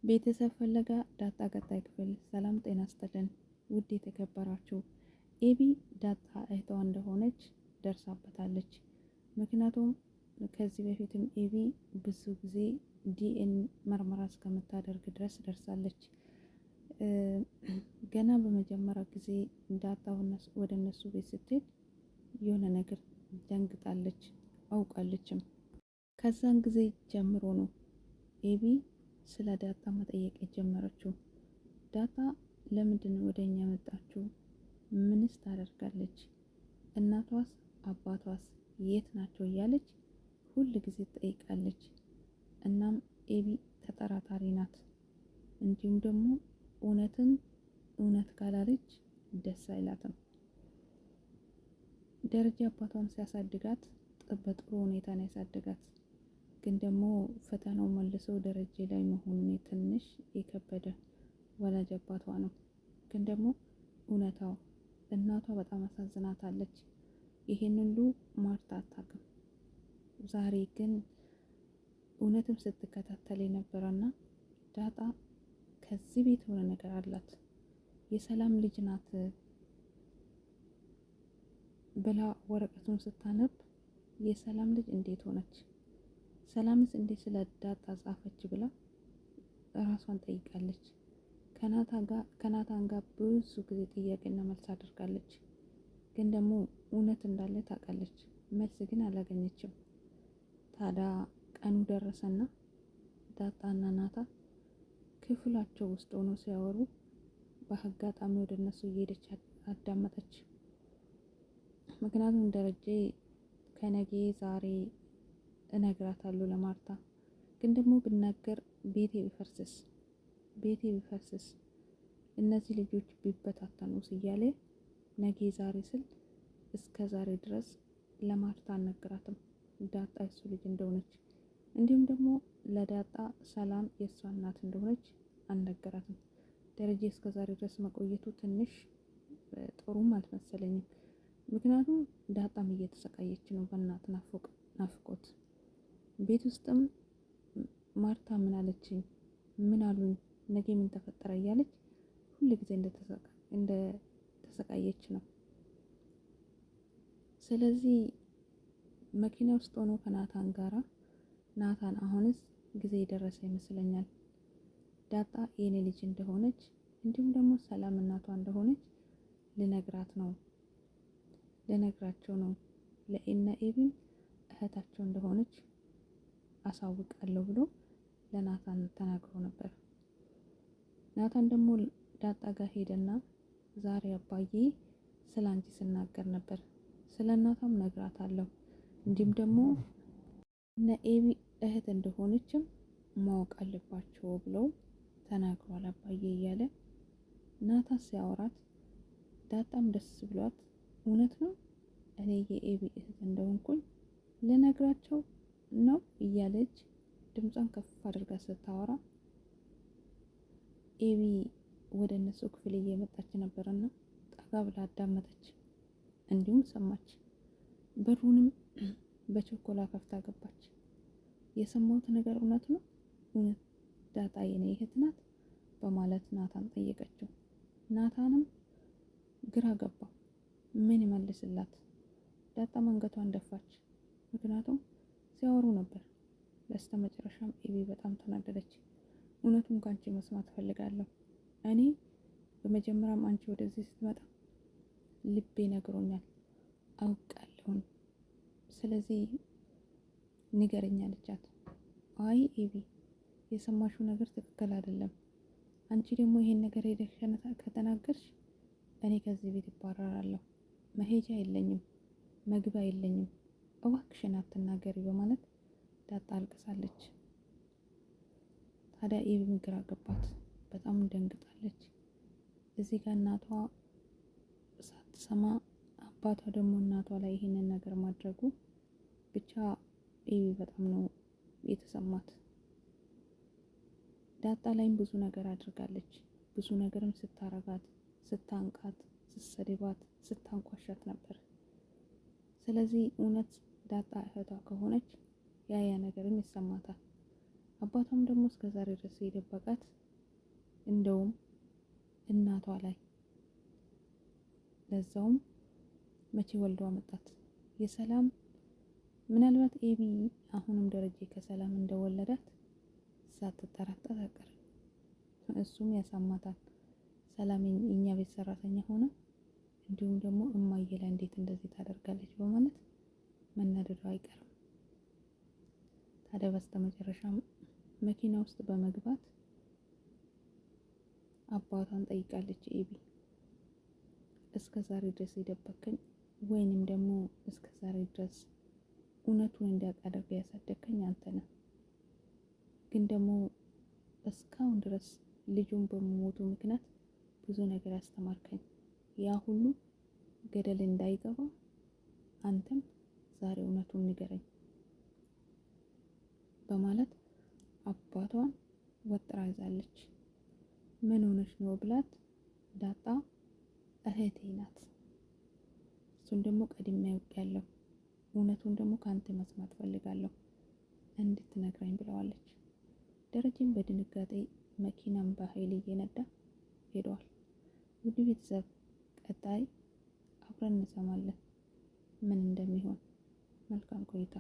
ቤተሰብ ፍለጋ ዳጣ ቀጣይ ክፍል። ሰላም ጤና ይስጥልን ውድ የተከበራችሁ፣ ኤቢ ዳጣ እህቷ እንደሆነች ደርሳበታለች። ምክንያቱም ከዚህ በፊትም ኤቢ ብዙ ጊዜ ዲኤን ምርመራ እስከምታደርግ ድረስ ደርሳለች። ገና በመጀመሪያ ጊዜ ዳጣ ወደ እነሱ ቤት ስትሄድ የሆነ ነገር ደንግጣለች፣ አውቃለችም። ከዛን ጊዜ ጀምሮ ነው ኤቢ ስለ ዳጣ መጠየቅ የጀመረችው። ዳጣ ለምንድን ነው ወደ እኛ መጣችው? ምንስ ታደርጋለች? እናቷስ አባቷስ የት ናቸው? እያለች ሁል ጊዜ ትጠይቃለች። እናም ኤቢ ተጠራጣሪ ናት። እንዲሁም ደግሞ እውነት ካላለች ደስ አይላትም። ደረጃ አባቷን ሲያሳድጋት በጥሩ ሁኔታ ነው ያሳድጋት። ግን ደግሞ ፈተናው መልሰው ደረጃ ላይ መሆኑን ትንሽ የከበደ ወላጅ አባቷ ነው። ግን ደግሞ እውነታው እናቷ በጣም አሳዝናታለች። ይሄን ሁሉ ማርታ አታውቅም። ዛሬ ግን እውነትም ስትከታተል የነበረና ዳጣ ከዚህ ቤት የሆነ ነገር አላት፣ የሰላም ልጅ ናት ብላ ወረቀቱን ስታነብ የሰላም ልጅ እንዴት ሆነች? ሰላምስ እንዴት ስለ ዳጣ ጻፈች ብላ ራሷን ጠይቃለች። ከናታን ጋር ብዙ ጊዜ ጥያቄና መልስ አድርጋለች። ግን ደግሞ እውነት እንዳለ ታውቃለች። መልስ ግን አላገኘችም። ታዲያ ቀኑ ደረሰና ዳጣና ናታ ክፍላቸው ውስጥ ሆኖ ሲያወሩ በአጋጣሚ ወደ እነሱ እየሄደች አዳመጠች። ምክንያቱም ደረጀ ከነጌ ዛሬ እነግራታለሁ ለማርታ፣ ግን ደግሞ ብናገር ቤቴ ቢፈርስስ እነዚህ ልጆች ቢበታተኑስ እያለ ነገ ዛሬ ስል እስከ ዛሬ ድረስ ለማርታ አልነግራትም ዳጣ የሱ ልጅ እንደሆነች። እንዲሁም ደግሞ ለዳጣ ሰላም የእሷ እናት እንደሆነች አልነገራትም። ደረጀ እስከ ዛሬ ድረስ መቆየቱ ትንሽ ጥሩም አልመሰለኝም። ምክንያቱም ዳጣም እየተሰቃየች ነው በእናት ናፍቆት። ቤት ውስጥም ማርታ ምን አለችኝ፣ ምን አሉኝ፣ ነገ ምን ተፈጠረ እያለች ሁሉ ጊዜ እንደተሰቃየች ነው። ስለዚህ መኪና ውስጥ ሆኖ ከናታን ጋራ ናታን አሁንስ ጊዜ የደረሰ ይመስለኛል ዳጣ የኔ ልጅ እንደሆነች እንዲሁም ደግሞ ሰላም እናቷ እንደሆነች ልነግራቸው ነው ለእነ ኤቢም እህታቸው እንደሆነች አሳውቃለሁ ብሎ ለናታን ተናግሮ ነበር። ናታን ደግሞ ዳጣ ጋር ሄደና ዛሬ አባዬ ስለ አንቺ ስናገር ነበር፣ ስለ እናቷም ነግራታለሁ፣ እንዲሁም ደግሞ እነ ኤቢ እህት እንደሆነችም ማወቅ አለባቸው ብለው ተናግሯል አባዬ እያለ ናታን ሲያወራት ዳጣም ደስ ብሏት እውነት ነው እኔ የኤቢ እህት እንደሆንኩኝ ልነግራቸው ነው እያለች ድምጿን ከፍ አድርጋ ስታወራ ኤቢ ወደ እነሱ ክፍል እየመጣች ነበርና ጠጋ ብላ አዳመጠች፣ እንዲሁም ሰማች። በሩንም በቸኮላ ከፍታ ገባች። የሰማሁት ነገር እውነት ነው? እውነት ዳጣ የኔ እህት ናት? በማለት ናታን ጠየቀችው። ናታንም ግራ ገባ፣ ምን ይመልስላት? ዳጣ አንገቷን ደፋች። ምክንያቱም ሲያወሩ ነበር። በስተመጨረሻም ኤቢ በጣም ተናደደች። እውነቱን ካንቺ መስማት ፈልጋለሁ። እኔ በመጀመሪያም አንቺ ወደዚህ ስትመጣ ልቤ ነግሮኛል፣ አውቃለሁን። ስለዚህ ንገረኝ አለቻት። አይ ኤቢ የሰማሽው ነገር ትክክል አይደለም። አንቺ ደግሞ ይሄን ነገር ሄደሽ ከተናገርሽ እኔ ከዚህ ቤት እባረራለሁ። መሄጃ የለኝም፣ መግቢያ የለኝም። እባክሽን አትናገሪ በማለት ዳጣ አልቅሳለች። ታዲያ ኤቢም ግራ ገባት፣ በጣም ደንግጣለች። እዚህ ጋር እናቷ ሳትሰማ አባቷ ደግሞ እናቷ ላይ ይሄንን ነገር ማድረጉ ብቻ ኤቢ በጣም ነው የተሰማት። ዳጣ ላይም ብዙ ነገር አድርጋለች። ብዙ ነገርም ስታረጋት፣ ስታንቃት፣ ስትሰድባት፣ ስታንቋሻት ነበር። ስለዚህ እውነት ዳጣ እህቷ ከሆነች ያ ነገርም ይሰማታል። አባቷም ደግሞ እስከ ዛሬ ድረስ የደበቃት እንደውም እናቷ ላይ ለዛውም መቼ ወልዶ አመጣት የሰላም ምናልባት ኤቢ አሁንም ደረጀ ከሰላም እንደወለዳት ሳትጠራጠር አትቀርም። እሱም ያሳማታል። ሰላም የኛ ቤት ሰራተኛ ሆነ እንዲሁም ደግሞ እማዬ ላይ እንዴት እንደዚህ ታደርጋለች በማለት መናደዱ አይቀርም። ታዲያ በስተመጨረሻ መኪና ውስጥ በመግባት አባቷን ጠይቃለች። ኤቢ እስከ ዛሬ ድረስ የደበከኝ ወይንም ደግሞ እስከ ዛሬ ድረስ እውነቱን እንዲያውቅ አድርገህ ያሳደግከኝ አንተ ነህ። ግን ደግሞ እስካሁን ድረስ ልጁን በመሞቱ ምክንያት ብዙ ነገር ያስተማርከኝ ያ ሁሉ ገደል እንዳይገባ አንተም ዛሬ እውነቱን ንገረኝ በማለት አባቷን ወጥራ ይዛለች። ምን ሆነሽ ነው ብላት ዳጣ እህቴ ናት፣ እሱን ደግሞ ቀድሜ አውቄያለሁ፣ እውነቱን ደግሞ ከአንተ መስማት ፈልጋለሁ እንድትነግረኝ ብለዋለች። ደረጀም በድንጋጤ መኪናም በኃይል እየነዳ ሄደዋል። ውድ ቤተሰብ ቀጣይ አብረን እንሰማለን ምን እንደሚሆን። መልካም ቆይታ።